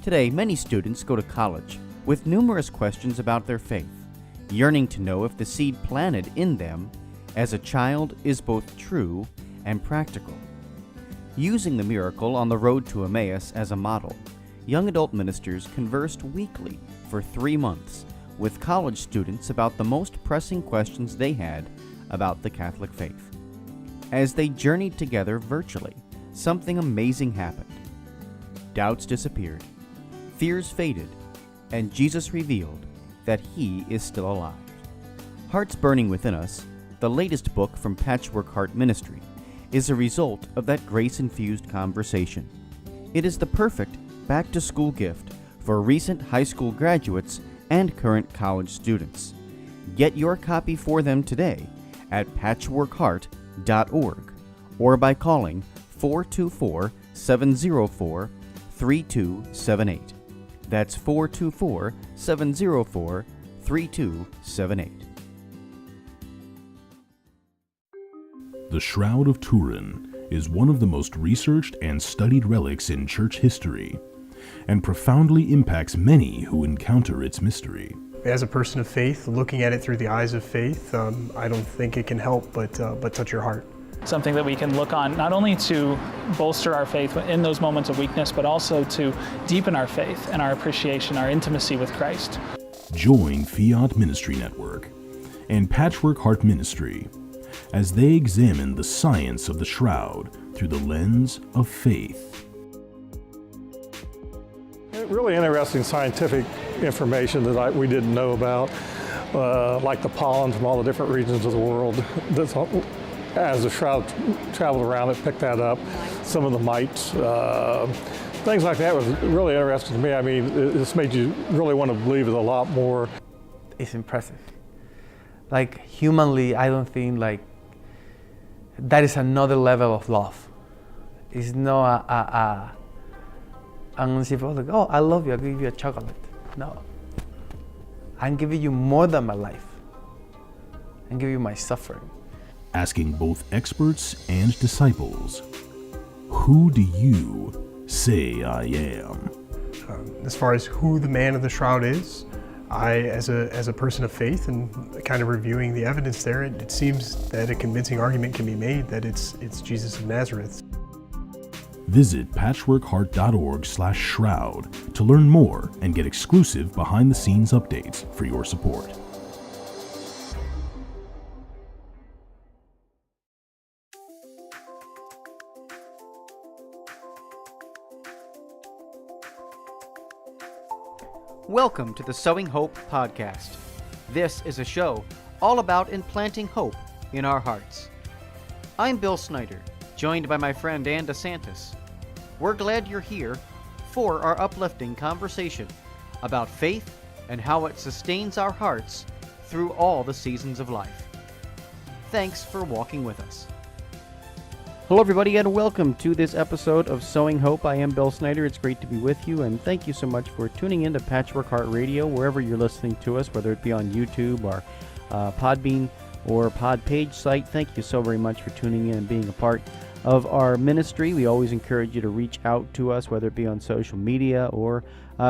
Today, many students go to college with numerous questions about their faith, yearning to know if the seed planted in them as a child is both true and practical. Using the miracle on the road to Emmaus as a model, young adult ministers conversed weekly for 3 months with college students about the most pressing questions they had about the Catholic faith. As they journeyed together virtually, something amazing happened. Doubts disappeared, fears faded, and Jesus revealed that He is still alive. Hearts Burning Within Us, the latest book from Patchwork Heart Ministry, is a result of that grace-infused conversation. It is the perfect back-to-school gift for recent high school graduates and current college students. Get your copy for them today at patchworkheart.org or by calling 424-704-3278. That's 424-704-3278. The Shroud of Turin is one of the most researched and studied relics in church history, and profoundly impacts many who encounter its mystery. As a person of faith, looking at it through the eyes of faith, I don't think it can help but touch your heart. Something that we can look on not only to bolster our faith in those moments of weakness, but also to deepen our faith and our appreciation, our intimacy with Christ. Join Fiat Ministry Network and Patchwork Heart Ministry as they examine the science of the shroud through the lens of faith. Really interesting scientific information that we didn't know about, like the pollen from all the different regions of the world. As the shroud traveled around, it picked that up. Some of the mites, things like that was really interesting to me. I mean, this made you really want to believe it a lot more. It's impressive. Like, humanly, I don't think that is another level of love. It's not I'm gonna see people like, oh, I love you, I'll give you a chocolate. No. I'm giving you more than my life. I'm giving you my suffering. Asking both experts and disciples, who do you say I am? As far as who the man of the shroud is, as a person of faith and kind of reviewing the evidence there, it seems that a convincing argument can be made that it's Jesus of Nazareth. Visit patchworkheart.org/shroud to learn more and get exclusive behind-the-scenes updates for your support. Welcome to the Sowing Hope podcast. This is a show all about implanting hope in our hearts. I'm Bill Snyder, joined by my friend Ann DeSantis. We're glad you're here for our uplifting conversation about faith and how it sustains our hearts through all the seasons of life. Thanks for walking with us. Hello, everybody, and welcome to this episode of Sowing Hope. I am Bill Snyder. It's great to be with you, and thank you so much for tuning in to Patchwork Heart Radio, wherever you're listening to us, whether it be on YouTube or Podbean or Podpage site. Thank you so very much for tuning in and being a part of our ministry. We always encourage you to reach out to us, whether it be on social media or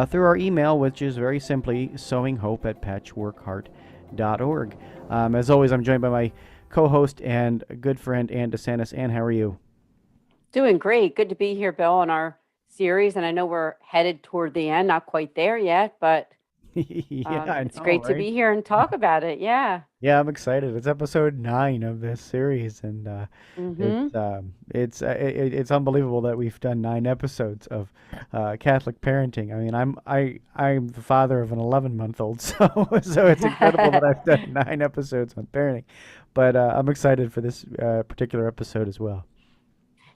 through our email, which is very simply sowinghope@patchworkheart.org. As always, I'm joined by my co-host and good friend Ann DeSantis. Ann, how are you? Doing great. Good to be here, Bill, on our series. And I know we're headed toward the end, not quite there yet, but it's great to be here and talk about it. Yeah. Yeah, I'm excited. It's episode 9 of this series, and it's unbelievable that we've done 9 episodes of Catholic parenting. I mean, I'm the father of an 11-month-old, so it's incredible that I've done 9 episodes on parenting. But I'm excited for this particular episode as well.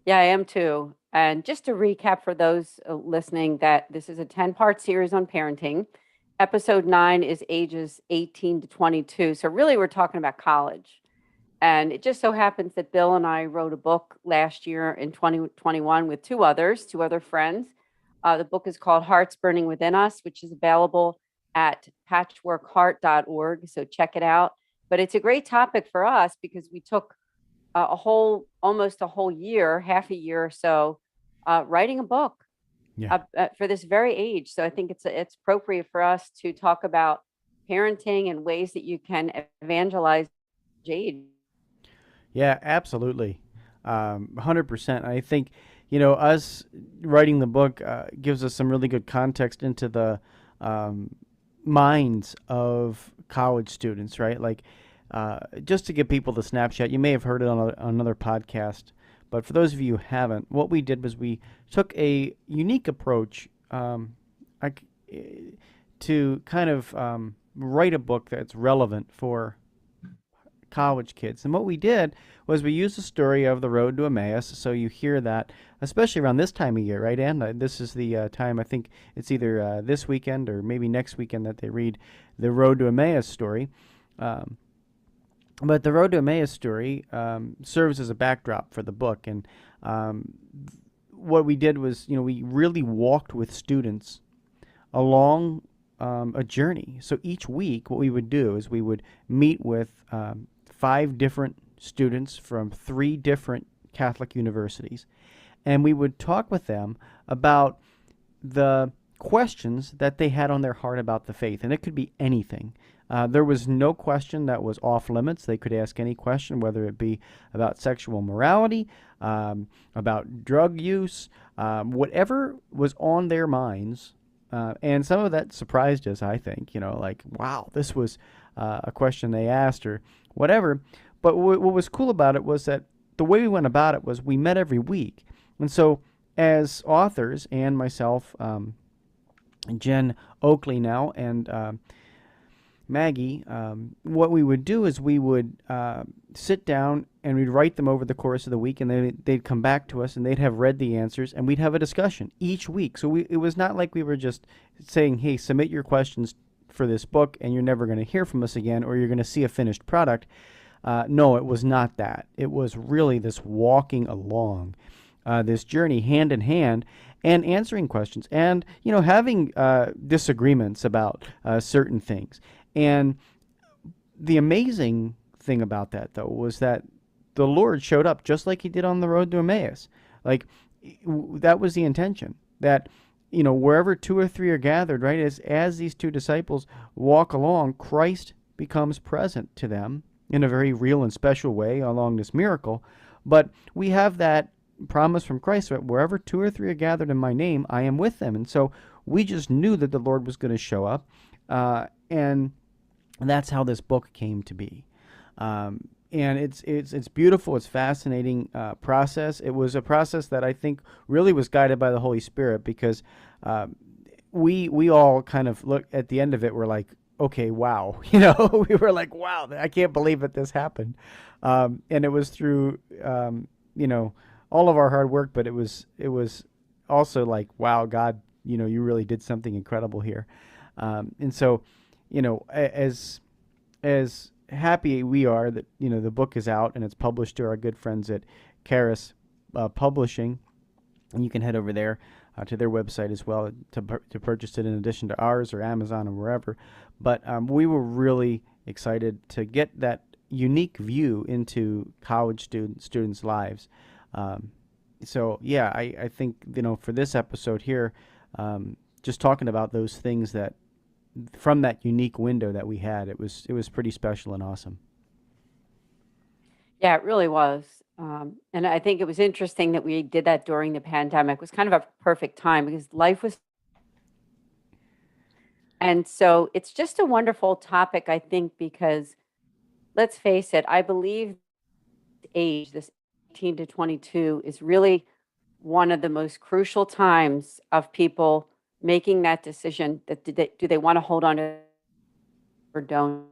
Yeah, I am too. And just to recap for those listening, that this is a 10-part series on parenting. Episode 9 is ages 18 to 22. So really we're talking about college. And it just so happens that Bill and I wrote a book last year in 2021 with two other friends. The book is called Hearts Burning Within Us, which is available at patchworkheart.org. So check it out. But it's a great topic for us because we took almost a whole year, half a year or so, writing a book. Yeah. for this very age. So I think it's appropriate for us to talk about parenting and ways that you can evangelize age. Yeah, absolutely. 100%. I think, us writing the book gives us some really good context into the um, minds of college students, right? Like, just to give people the snapshot, you may have heard it on another podcast, but for those of you who haven't, what we did was we took a unique approach I c- eh, to kind of write a book that's relevant for college kids. And what we did was we used the story of the road to Emmaus. So you hear that, especially around this time of year, right, Ann? This is the time, I think it's either this weekend or maybe next weekend that they read the road to Emmaus story. Um, but the road to Emmaus story serves as a backdrop for the book. And um, what we did was, we really walked with students along a journey. So each week, what we would do is we would meet with 5 different students from 3 different Catholic universities, and we would talk with them about the questions that they had on their heart about the faith. And it could be anything. There was no question that was off limits. They could ask any question, whether it be about sexual morality, about drug use, whatever was on their minds. And some of that surprised us, I think, like, wow, this was a question they asked or whatever. But what was cool about it was that the way we went about it was we met every week. And so as authors, and myself, Jen Oakley now, and Maggie, what we would do is we would sit down and we'd write them over the course of the week, and they'd come back to us and they'd have read the answers, and we'd have a discussion each week. So it was not like we were just saying, hey, submit your questions for this book and you're never going to hear from us again, or you're going to see a finished product. No, it was not that. It was really this walking along this journey hand in hand and answering questions and, having disagreements about certain things. And the amazing thing about that, though, was that the Lord showed up just like he did on the road to Emmaus. Like, that was the intention, that, wherever 2 or 3 are gathered, right, as these 2 disciples walk along, Christ becomes present to them in a very real and special way along this miracle. But we have that promise from Christ that wherever 2 or 3 are gathered in my name, I am with them. And so we just knew that the Lord was going to show up. And that's how this book came to be. And it's beautiful. It's fascinating process. It was a process that I think really was guided by the Holy Spirit, because we all kind of look at the end of it. We're like, okay, wow, we were like, wow, I can't believe that this happened. And it was through all of our hard work, but it was also like, wow, God, you really did something incredible here. And so, as happy we are that the book is out and it's published to our good friends at Charis Publishing, and you can head over there to their website as well to purchase it in addition to ours or Amazon or wherever. But we were really excited to get that unique view into college students' lives. So yeah, I think for this episode here, just talking about those things that from that unique window that we had, it was pretty special and awesome. Yeah, it really was. And I think it was interesting that we did that during the pandemic. It was kind of a perfect time because life was. And so it's just a wonderful topic, I think, because let's face it, I believe age, this 18 to 22, is really one of the most crucial times of people making that decision that do they want to hold on to or don't.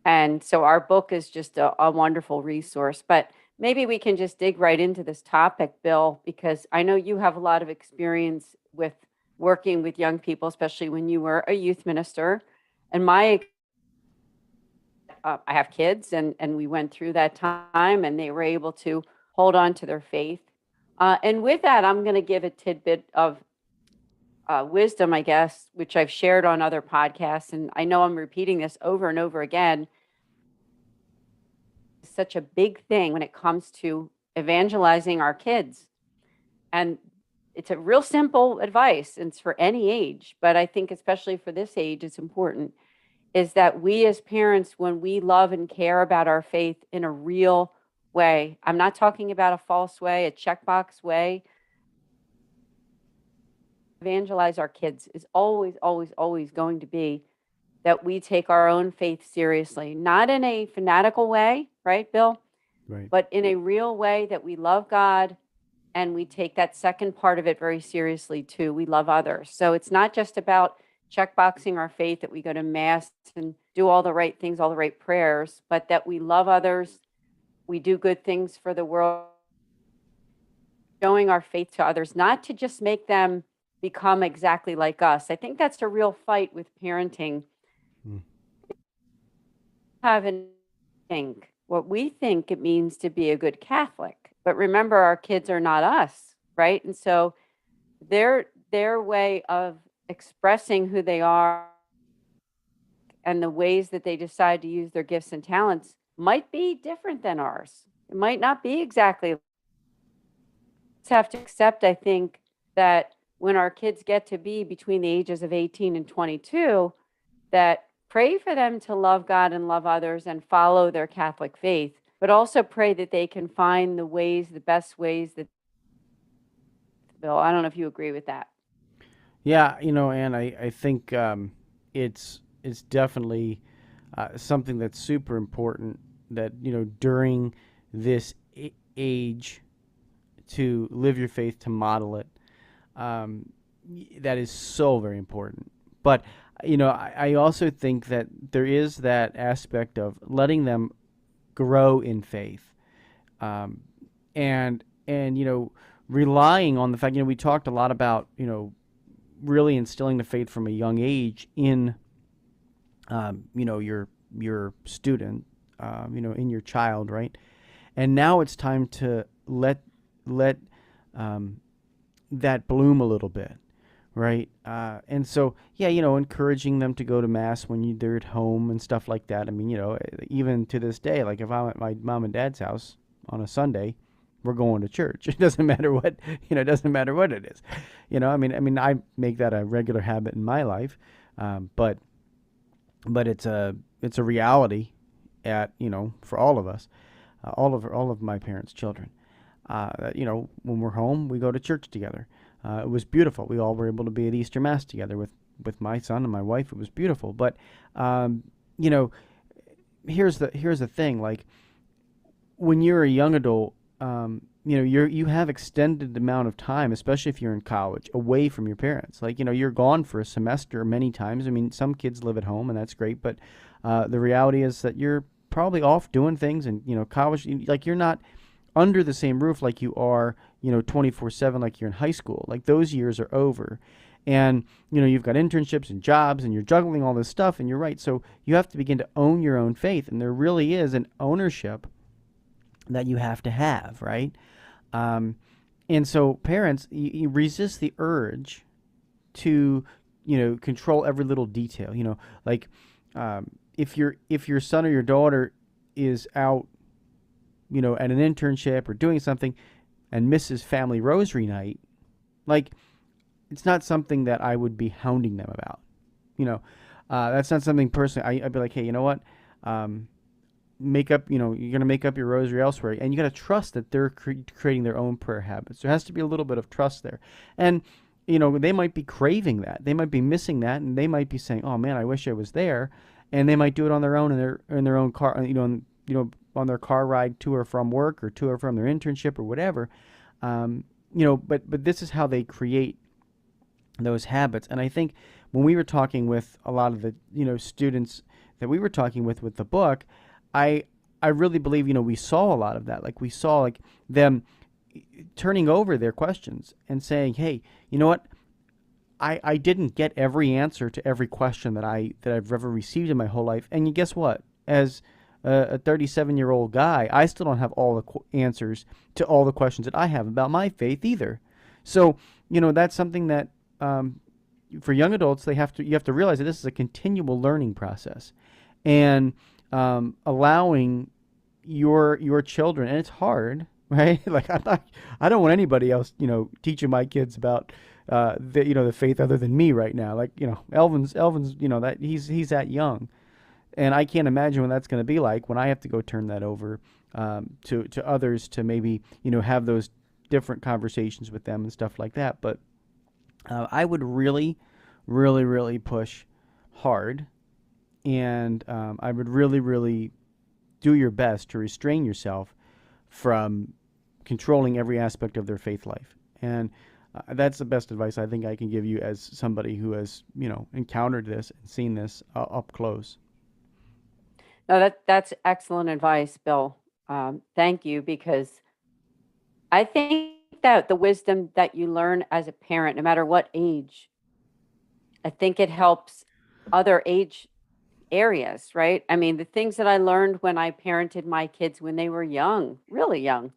And so our book is just a wonderful resource. But maybe we can just dig right into this topic, Bill, because I know you have a lot of experience with working with young people, especially when you were a youth minister. And I have kids, and we went through that time, and they were able to hold on to their faith. And with that, I'm going to give a tidbit of wisdom, I guess, which I've shared on other podcasts. And I know I'm repeating this over and over again. It's such a big thing when it comes to evangelizing our kids. And it's a real simple advice, and it's for any age, but I think especially for this age, it's important, is that we as parents, when we love and care about our faith in a real way, I'm not talking about a false way, a checkbox way, evangelize our kids is always, always, always going to be that we take our own faith seriously, not in a fanatical way, right, Bill? Right. But in a real way that we love God and we take that second part of it very seriously too. We love others. So it's not just about checkboxing our faith that we go to mass and do all the right things, all the right prayers, but that we love others, we do good things for the world, showing our faith to others, not to just make them become exactly like us. I think that's a real fight with parenting. Have and think what we think it means to be a good Catholic, but remember, our kids are not us, right? And so their way of expressing who they are and the ways that they decide to use their gifts and talents might be different than ours. It might not be exactly. Just have to accept, I think, that when our kids get to be between the ages of 18 and 22, that pray for them to love God and love others and follow their Catholic faith, but also pray that they can find the ways, the best ways that. Bill, I don't know if you agree with that. Yeah, Anne, I think it's definitely something that's super important that, during this age to live your faith, to model it. That is so very important. But, I also think that there is that aspect of letting them grow in faith. And relying on the fact, we talked a lot about, really instilling the faith from a young age in, your student, in your child, right? And now it's time to let that bloom a little bit, right? And so, yeah, encouraging them to go to mass when they're at home and stuff like that. I mean, even to this day, like if I'm at my mom and dad's house on a Sunday, we're going to church. It doesn't matter what, it doesn't matter what it is. I mean, I make that a regular habit in my life, but it's a reality for all of us, all of my parents' children. When we're home, we go to church together. It was beautiful. We all were able to be at Easter Mass together with my son and my wife. It was beautiful. But, here's the thing. Like, when you're a young adult, you have extended amount of time, especially if you're in college, away from your parents. Like, you're gone for a semester many times. I mean, some kids live at home, and that's great. But the reality is that you're probably off doing things, and, college, like, you're not under the same roof like you are, 24/7 like you're in high school. Like, those years are over. And, you've got internships and jobs, and you're juggling all this stuff, and you're right. So you have to begin to own your own faith, and there really is an ownership that you have to have, right? And so parents, you resist the urge to, control every little detail. Like, if your son or your daughter is out, at an internship or doing something and misses family rosary night, like, it's not something that I would be hounding them about. That's not something personally. I'd be like, hey, you know what? Make up, you're going to make up your rosary elsewhere. And you got to trust that they're creating their own prayer habits. There has to be a little bit of trust there. And, they might be craving that. They might be missing that. And they might be saying, oh man, I wish I was there. And they might do it on their own in their own car, on their car ride to or from work or to or from their internship or whatever. But this is how they create those habits. And I think when we were talking with a lot of the, students that we were talking with the book, I really believe, we saw a lot of that. Like, we saw like them turning over their questions and saying, hey, you know what? I didn't get every answer to every question that I've ever received in my whole life. And guess what? As a 37-year-old guy, I still don't have all the answers to all the questions that I have about my faith either. So, that's something that for young adults, you have to realize that this is a continual learning process, and allowing your children, and it's hard right? Like I don't want anybody else, teaching my kids about the faith other than me right now. Like, Elvin's, that he's that young, and I can't imagine what that's going to be like when I have to go turn that over to others to maybe have those different conversations with them and stuff like that. But I would really, really, really push hard, and I would really, really do your best to restrain yourself from controlling every aspect of their faith life. And that's the best advice I think I can give you as somebody who has, encountered this and seen this up close. No, that's excellent advice, Bill. Thank you, because I think that the wisdom that you learn as a parent, no matter what age, I think it helps other age areas, right? I mean, the things that I learned when I parented my kids when they were young, really young,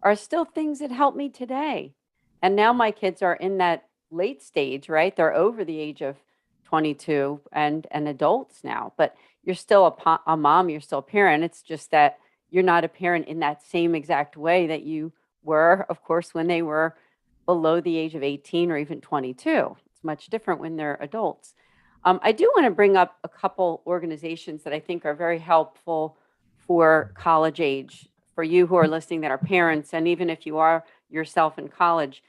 are still things that help me today. And now my kids are in that late stage, right? They're over the age of 22 and adults now, but you're still a mom, you're still a parent. It's just that you're not a parent in that same exact way that you were, of course, when they were below the age of 18 or even 22. It's much different when they're adults. I do want to bring up a couple organizations that I think are very helpful for college age, for you who are listening that are parents, and even if you are yourself in college.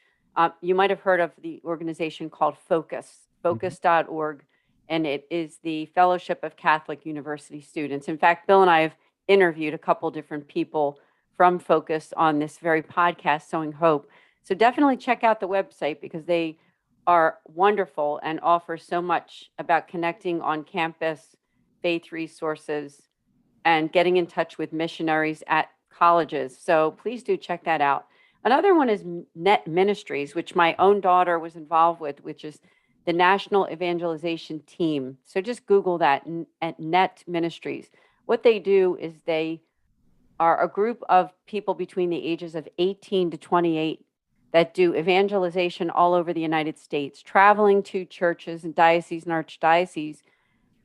You might have heard of the organization called Focus, focus.org, and it is the Fellowship of Catholic University Students. In fact, Bill and I have interviewed a couple different people from Focus on this very podcast, Sowing Hope. So definitely check out the website, because they are wonderful and offer so much about connecting on campus, faith resources, and getting in touch with missionaries at colleges. So please do check that out. Another one is Net Ministries, which my own daughter was involved with, which is the National Evangelization Team. So just Google that at Net Ministries. What they do is they are a group of people between the ages of 18 to 28 that do evangelization all over the United States, traveling to churches and dioceses and archdioceses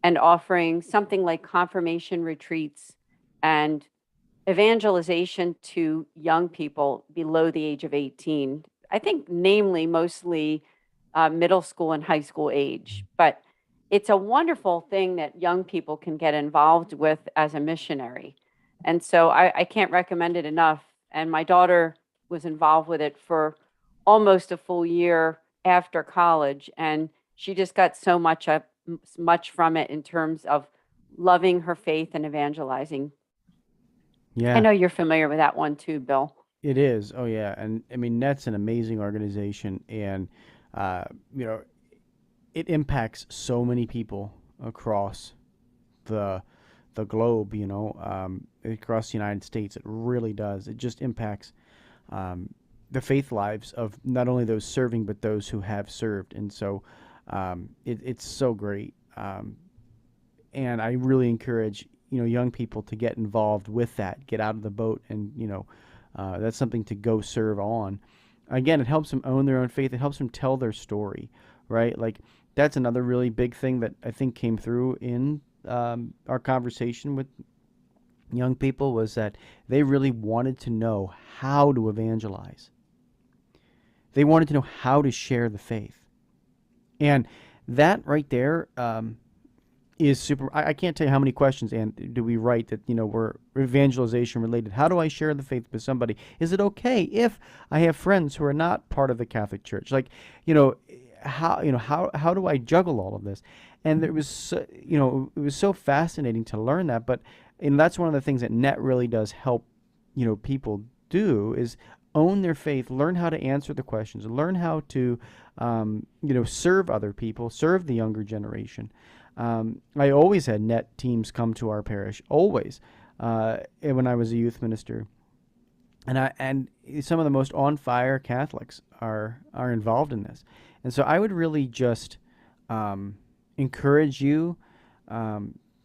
and offering something like confirmation retreats and evangelization to young people below the age of 18. I think namely mostly middle school and high school age, but it's a wonderful thing that young people can get involved with as a missionary. And so I can't recommend it enough. And my daughter was involved with it for almost a full year after college, and she just got so much from it in terms of loving her faith and evangelizing. Yeah. I know you're familiar with that one too, Bill. It is. Oh, yeah. And I mean, NET's an amazing organization, and it impacts so many people across the globe. Across the United States, it really does. It just impacts the faith lives of not only those serving but those who have served, and so it's so great. And I really encourage young people to get involved with that, get out of the boat, and that's something to go serve on. Again, it helps them own their own faith. It helps them tell their story, right? Like, that's another really big thing that I think came through in our conversation with young people, was that they really wanted to know how to evangelize. They wanted to know how to share the faith. And that right there is super. I can't tell you how many questions and do we write that were evangelization related. How do I share the faith with somebody? Is it okay if I have friends who are not part of the Catholic Church? Like, how do I juggle all of this? And it was it was so fascinating to learn that. But that's one of the things that NET really does help people do, is own their faith, learn how to answer the questions, learn how to serve other people, serve the younger generation. I always had NET teams come to our parish, always, when I was a youth minister, and some of the most on fire Catholics are involved in this, and so I would really just encourage you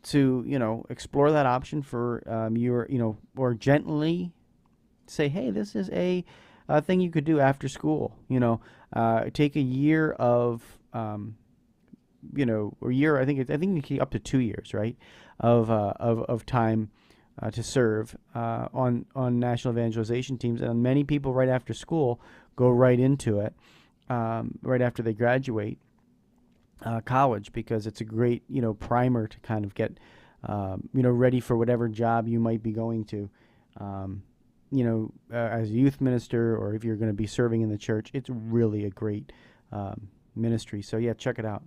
to explore that option for your or gently say, hey, this is a thing you could do after school. Take a year of or year. I think you can up to 2 years, right, of time to serve on national evangelization teams, and many people right after school go right into it, right after they graduate college, because it's a great primer to kind of get ready for whatever job you might be going to. As a youth minister, or if you're going to be serving in the church, it's really a great ministry. So yeah, check it out.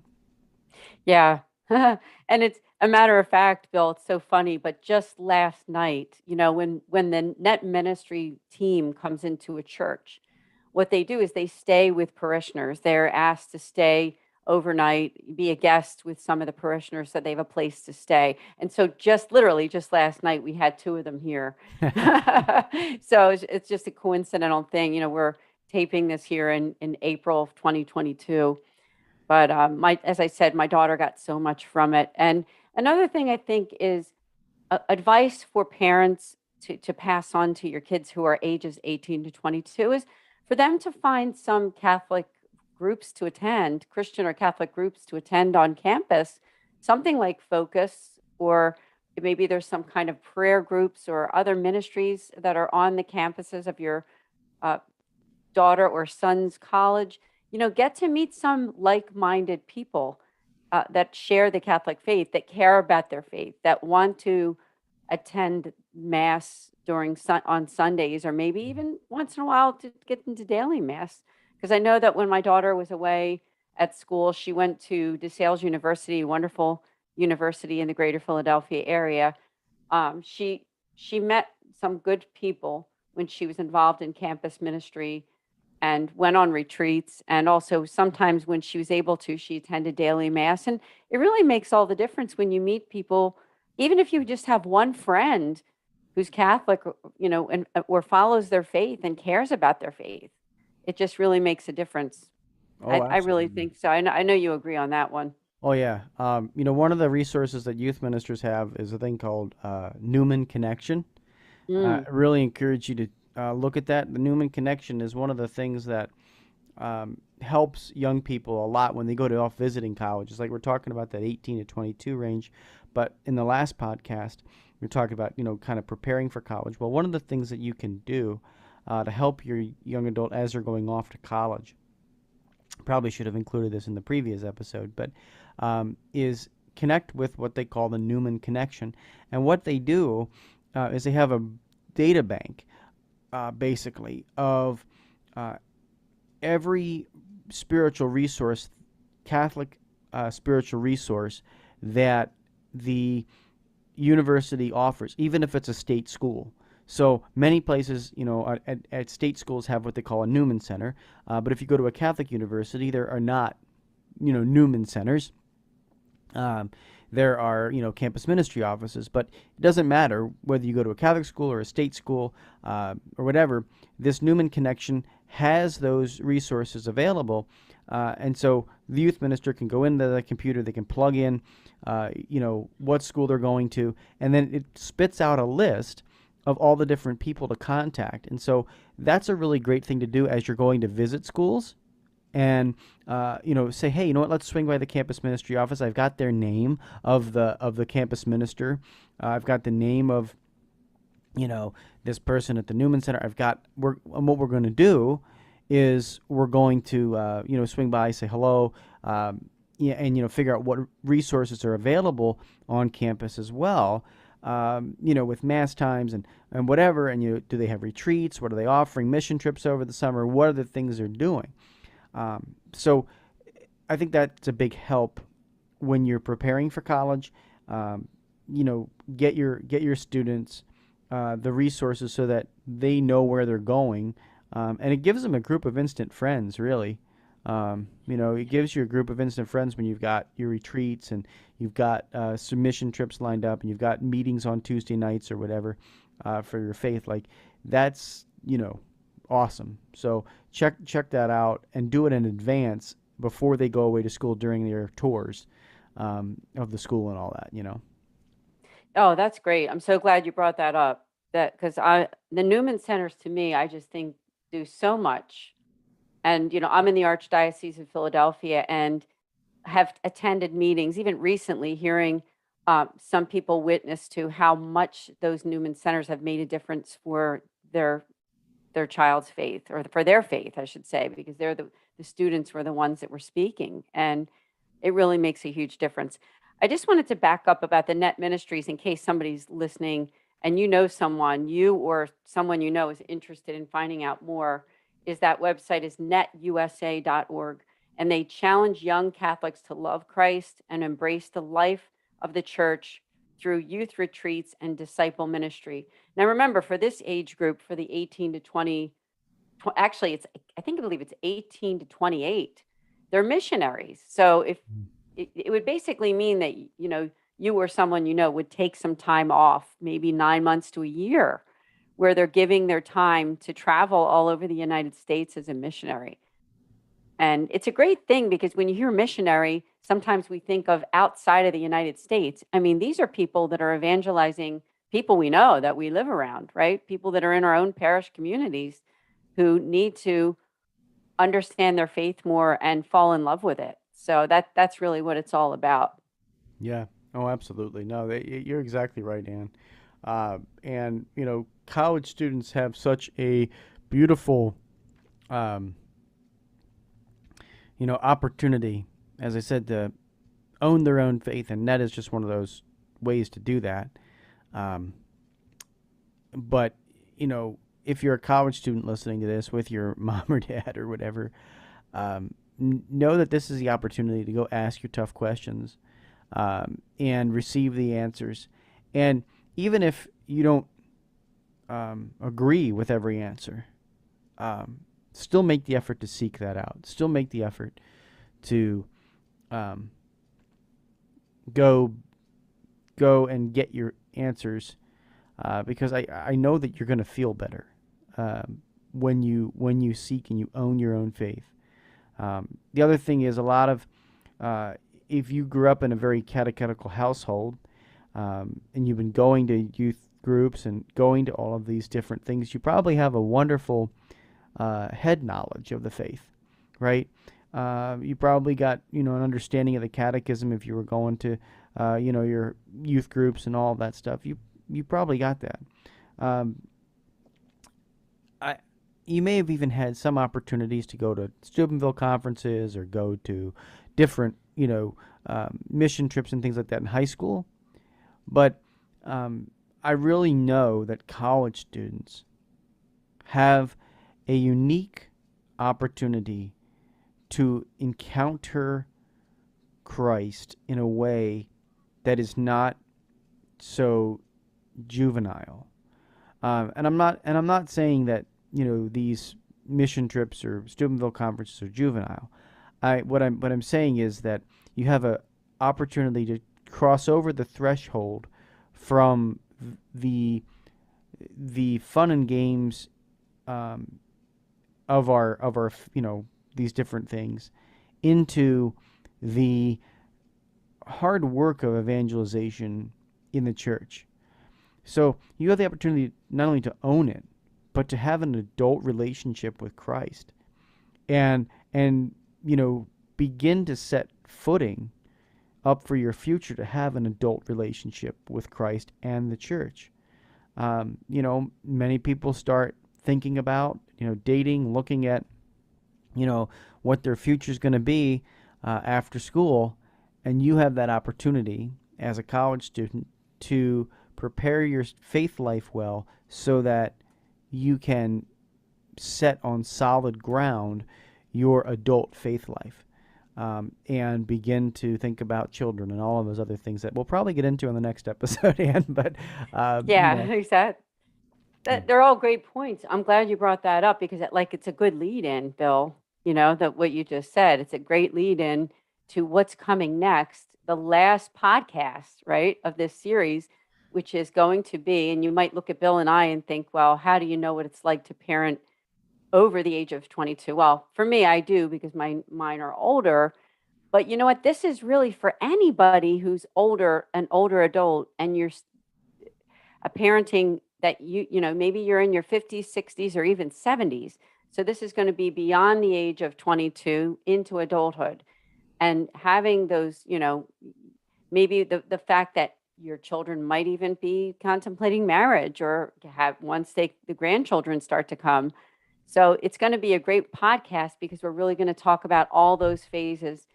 Yeah. And it's a matter of fact, Bill, it's so funny, but just last night, when the Net Ministry team comes into a church, what they do is they stay with parishioners. They're asked to stay overnight, be a guest with some of the parishioners so they have a place to stay. And so literally just last night, we had two of them here. So it's just a coincidental thing. We're taping this here in April of 2022. But as I said, my daughter got so much from it. And another thing I think is advice for parents to pass on to your kids who are ages 18 to 22 is for them to find some Catholic groups to attend, Christian or Catholic groups to attend on campus, something like Focus, or maybe there's some kind of prayer groups or other ministries that are on the campuses of your daughter or son's college. Get to meet some like-minded people that share the Catholic faith, that care about their faith, that want to attend Mass on Sundays, or maybe even once in a while to get into daily Mass. Because I know that when my daughter was away at school, she went to DeSales University, a wonderful university in the greater Philadelphia area. She met some good people when she was involved in campus ministry, and went on retreats. And also sometimes when she was able to, she attended daily Mass. And it really makes all the difference when you meet people, even if you just have one friend who's Catholic, or follows their faith and cares about their faith. It just really makes a difference. Oh, I really absolutely. think so. I know you agree on that one. Oh yeah. One of the resources that youth ministers have is a thing called Newman Connection. I Mm, really encourage you to look at that. The Newman Connection is one of the things that helps young people a lot when they go to off visiting colleges. Like we're talking about that 18 to 22 range, but in the last podcast, we were talking about kind of preparing for college. Well, one of the things that you can do to help your young adult as they're going off to college, probably should have included this in the previous episode, but is connect with what they call the Newman Connection. And what they do is they have a data bank, basically, of every spiritual resource, Catholic spiritual resource that the university offers, even if it's a state school. So many places, at state schools have what they call a Newman Center. But if you go to a Catholic university, there are not, Newman Centers. There are, campus ministry offices, but it doesn't matter whether you go to a Catholic school or a state school or whatever. This Newman Connection has those resources available, and so the youth minister can go into the computer, they can plug in, what school they're going to, and then it spits out a list of all the different people to contact. And so that's a really great thing to do as you're going to visit schools. And say, hey, let's swing by the campus ministry office. I've got their name of the campus minister. I've got the name of this person at the Newman Center. And what we're going to do is we're going to swing by, say hello, and figure out what resources are available on campus as well. With Mass times and whatever, and do they have retreats? What are they offering? Mission trips over the summer? What are the things they're doing? So I think that's a big help when you're preparing for college. Get your students the resources so that they know where they're going, and it gives them a group of instant friends, really. It gives you a group of instant friends when you've got your retreats and you've got submission trips lined up and you've got meetings on Tuesday nights or whatever for your faith. Like that's awesome. So check that out and do it in advance before they go away to school during their tours of the school and all that. Oh, that's great. I'm so glad you brought that up. Because the Newman Centers, to me, I just think do so much. And I'm in the Archdiocese of Philadelphia and have attended meetings, even recently, hearing some people witness to how much those Newman centers have made a difference for their child's faith, or for their faith, I should say, because they're the students were the ones that were speaking, and it really makes a huge difference. I just wanted to back up about the Net Ministries in case somebody's listening and you know someone, you or someone you know is interested in finding out more. Is that website is netusa.org, and they challenge young Catholics to love Christ and embrace the life of the church through youth retreats and disciple ministry. Now, remember, for this age group, for the 18 to 20, actually, I believe it's 18 to 28, they're missionaries. So if it would basically mean that, you or someone would take some time off, maybe 9 months to a year, where they're giving their time to travel all over the United States as a missionary. And it's a great thing, because when you hear missionary, sometimes we think of outside of the United States. I mean, these are people that are evangelizing people we know, that we live around, right? People that are in our own parish communities who need to understand their faith more and fall in love with it. So that's really what it's all about. Yeah. Oh, absolutely. No, you're exactly right, Ann. And college students have such a beautiful, opportunity, as I said, to own their own faith, and Net is just one of those ways to do that. But if you're a college student listening to this with your mom or dad or whatever, know that this is the opportunity to go ask your tough questions, and receive the answers. And even if you don't agree with every answer, still make the effort to seek that out. Still make the effort to go and get your answers, because I know that you're going to feel better when you seek and you own your own faith. The other thing is, a lot of if you grew up in a very catechetical household, and you've been going to youth groups and going to all of these different things, you probably have a wonderful head knowledge of the faith, right? You probably got an understanding of the catechism if you were going to your youth groups and all of that stuff. You probably got that. You may have even had some opportunities to go to Steubenville conferences or go to different mission trips and things like that in high school. But I really know that college students have a unique opportunity to encounter Christ in a way that is not so juvenile. And I'm not saying that these mission trips or Steubenville conferences are juvenile. What I'm saying is that you have a opportunity to cross over the threshold from the fun and games of our these different things into the hard work of evangelization in the church. So you have the opportunity not only to own it, but to have an adult relationship with Christ, and begin to set footing up for your future to have an adult relationship with Christ and the church. Many people start thinking about dating, looking at what their future is going to be after school, and you have that opportunity as a college student to prepare your faith life well, so that you can set on solid ground your adult faith life, and begin to think about children and all of those other things that we'll probably get into in the next episode, Ann. But exactly. They're all great points. I'm glad you brought that up, because it's a good lead in, Bill. That what you just said, it's a great lead in to what's coming next, the last podcast, right, of this series, which is going to be, and you might look at Bill and I and think, well, how do you know what it's like to parent over the age of 22? Well, for me, I do, because mine are older. But you know what? This is really for anybody who's an older adult, and you're a parenting that maybe you're in your 50s, 60s, or even 70s. So this is going to be beyond the age of 22 into adulthood, and having those, maybe the fact that your children might even be contemplating marriage or have once the grandchildren start to come. So it's going to be a great podcast because we're really going to talk about all those phases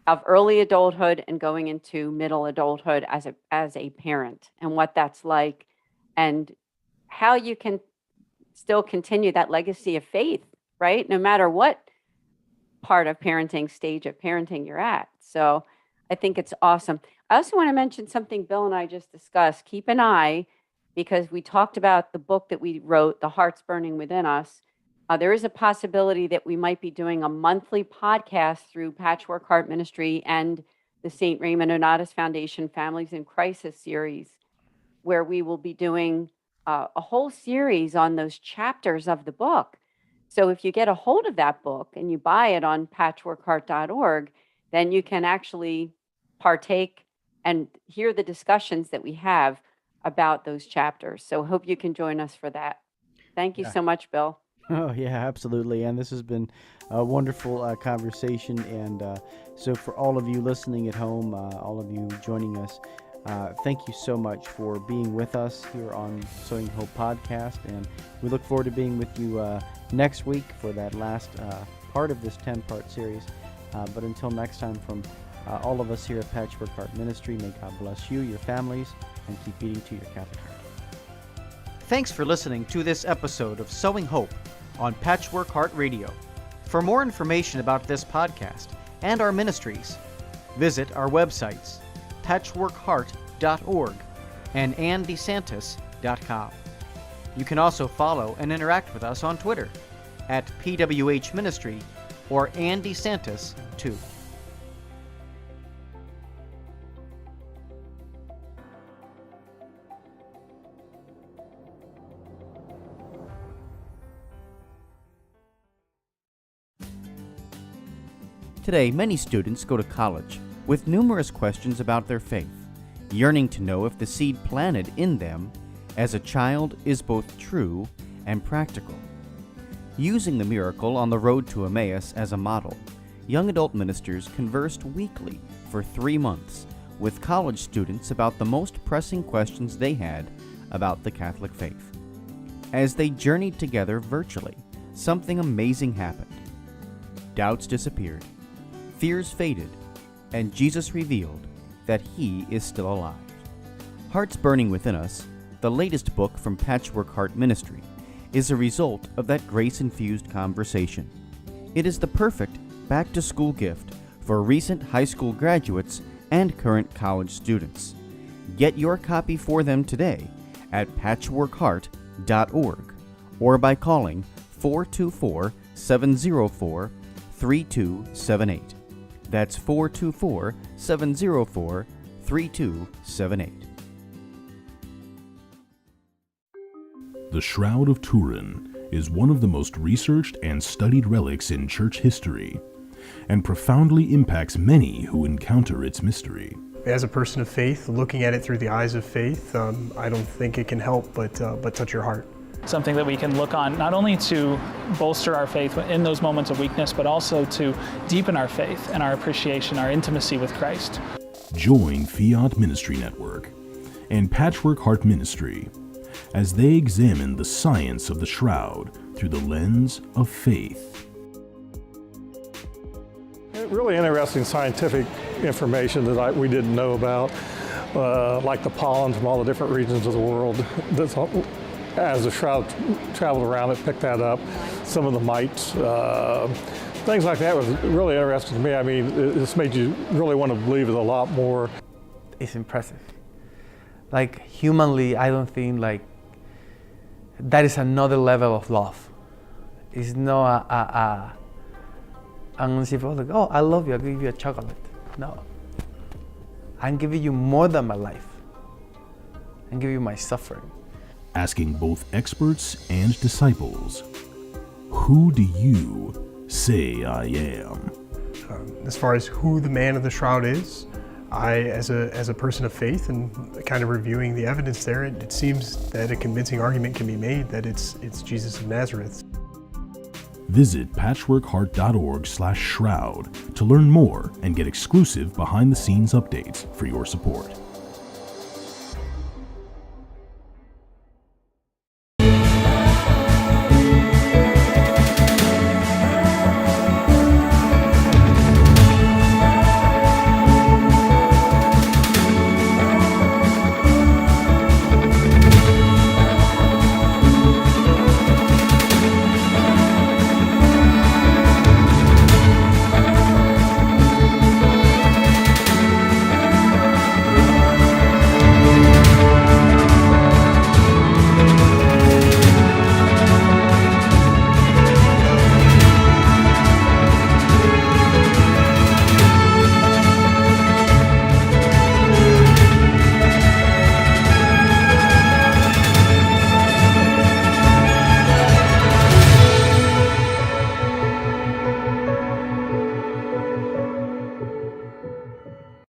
of early adulthood and going into middle adulthood as a parent and what that's like and how you can still continue that legacy of faith, right? No matter what part of parenting stage of parenting you're at. So I think it's awesome. I also want to mention something Bill and I just discussed. Keep an eye because we talked about the book that we wrote, The Heart's Burning Within Us. There is a possibility that we might be doing a monthly podcast through Patchwork Heart Ministry and the St. Raymond Onatus Foundation Families in Crisis series, where we will be doing a whole series on those chapters of the book. So if you get a hold of that book and you buy it on patchworkheart.org, then you can actually partake and hear the discussions that we have about those chapters. So hope you can join us for that. Thank you so much, Bill. Oh, yeah, absolutely. And this has been a wonderful conversation. And so for all of you listening at home, all of you joining us, thank you so much for being with us here on Sowing Hope Podcast. And we look forward to being with you next week for that last part of this 10-part series. But until next time, from all of us here at Patchwork Heart Ministry, may God bless you, your families, and keep beating to your Catholic heart. Thanks for listening to this episode of Sowing Hope on Patchwork Heart Radio. For more information about this podcast and our ministries, visit our websites, patchworkheart.org and andesantis.com. You can also follow and interact with us on Twitter at PWH Ministry or Andy Santis 2. Today, many students go to college with numerous questions about their faith, yearning to know if the seed planted in them as a child is both true and practical. Using the miracle on the road to Emmaus as a model, young adult ministers conversed weekly for 3 months with college students about the most pressing questions they had about the Catholic faith. As they journeyed together virtually, something amazing happened. Doubts disappeared, fears faded, and Jesus revealed that He is still alive. Hearts Burning Within Us, the latest book from Patchwork Heart Ministry, is a result of that grace-infused conversation. It is the perfect back-to-school gift for recent high school graduates and current college students. Get your copy for them today at patchworkheart.org or by calling 424-704-3278. That's 424-704-3278. The Shroud of Turin is one of the most researched and studied relics in church history, and profoundly impacts many who encounter its mystery. As a person of faith, looking at it through the eyes of faith, I don't think it can help but touch your heart. Something that we can look on not only to bolster our faith in those moments of weakness, but also to deepen our faith and our appreciation, our intimacy with Christ. Join Fiat Ministry Network and Patchwork Heart Ministry as they examine the science of the Shroud through the lens of faith. Really interesting scientific information that we didn't know about, like the pollen from all the different regions of the world. As the Shroud traveled around, it picked that up. Some of the mites, things like that was really interesting to me. I mean, this made you really want to believe it a lot more. It's impressive. Like humanly, I don't think like that is another level of love. It's not I'm gonna say, like, oh, I love you, I'll give you a chocolate. No. I'm giving you more than my life. I'm giving you my suffering. Asking both experts and disciples, who do you say I am? As far as who the man of the shroud is, as a person of faith and kind of reviewing the evidence there, it seems that a convincing argument can be made that it's Jesus of Nazareth. Visit patchworkheart.org/shroud to learn more and get exclusive behind-the-scenes updates for your support.